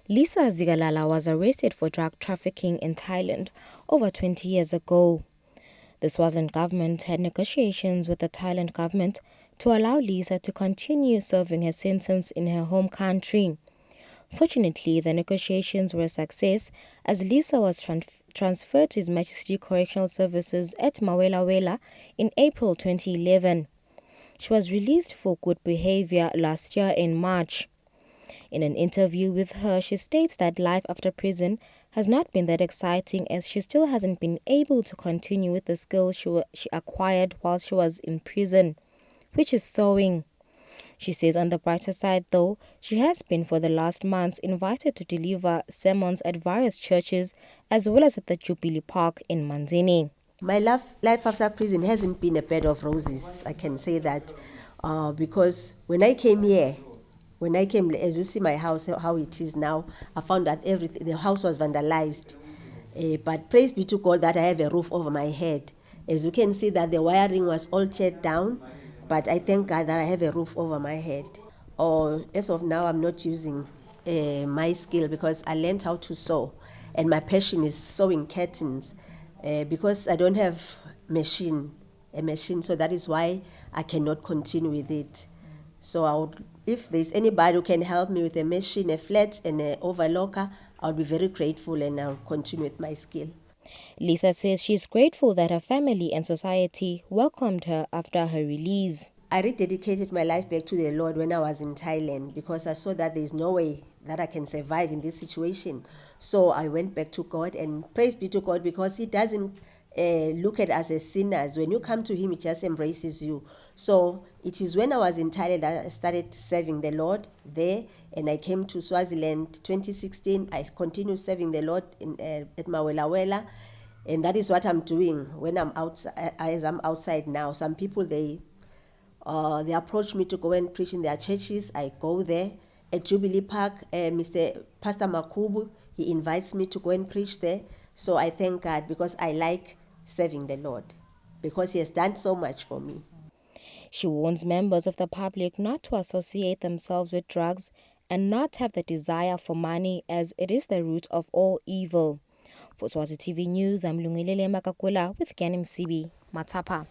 Lisa Zikalala was arrested for drug trafficking in Thailand over 20 years ago. The Swaziland government had negotiations with the Thailand government to allow Lisa to continue serving her sentence in her home country. Fortunately, the negotiations were a success as Lisa was transferred to His Majesty Correctional Services at Mawelawela in April 2011. She was released for good behavior last year in March. In an interview with her, she states that life after prison has not been that exciting as she still hasn't been able to continue with the skills she acquired while she was in prison, which is sewing. She says on the brighter side, though, she has been for the last months invited to deliver sermons at various churches as well as at the Jubilee Park in Manzini. My life after prison hasn't been a bed of roses, I can say that, because when I came here, as you see my house, how it is now, I found that the house was vandalized. But praise be to God that I have a roof over my head. As you can see that the wiring was all teared down, but I thank God that I have a roof over my head. As of now, I'm not using my skill because I learned how to sew, and my passion is sewing curtains because I don't have a machine, so that is why I cannot continue with it. So if there's anybody who can help me with a machine, a flat, and an overlocker, I'll be very grateful and I'll continue with my skill. Lisa says she is grateful that her family and society welcomed her after her release. I rededicated my life back to the Lord when I was in Thailand because I saw that there's no way that I can survive in this situation. So I went back to God, and praise be to God because He doesn't look at us as sinners. When you come to Him, He just embraces you. So it is when I was in Thailand that I started serving the Lord there, and I came to Swaziland 2016. I continued serving the Lord at Mawelawela, and that is what I'm doing when I'm outside. As I'm outside now, some people they approach me to go and preach in their churches. I go there. At Jubilee Park, Pastor Makubu, he invites me to go and preach there. So I thank God because I like serving the Lord because He has done so much for me. She warns members of the public not to associate themselves with drugs and not have the desire for money as it is the root of all evil. For Swazi TV News, I'm Lungilele Makakula with Ganim Sibi, Matapa.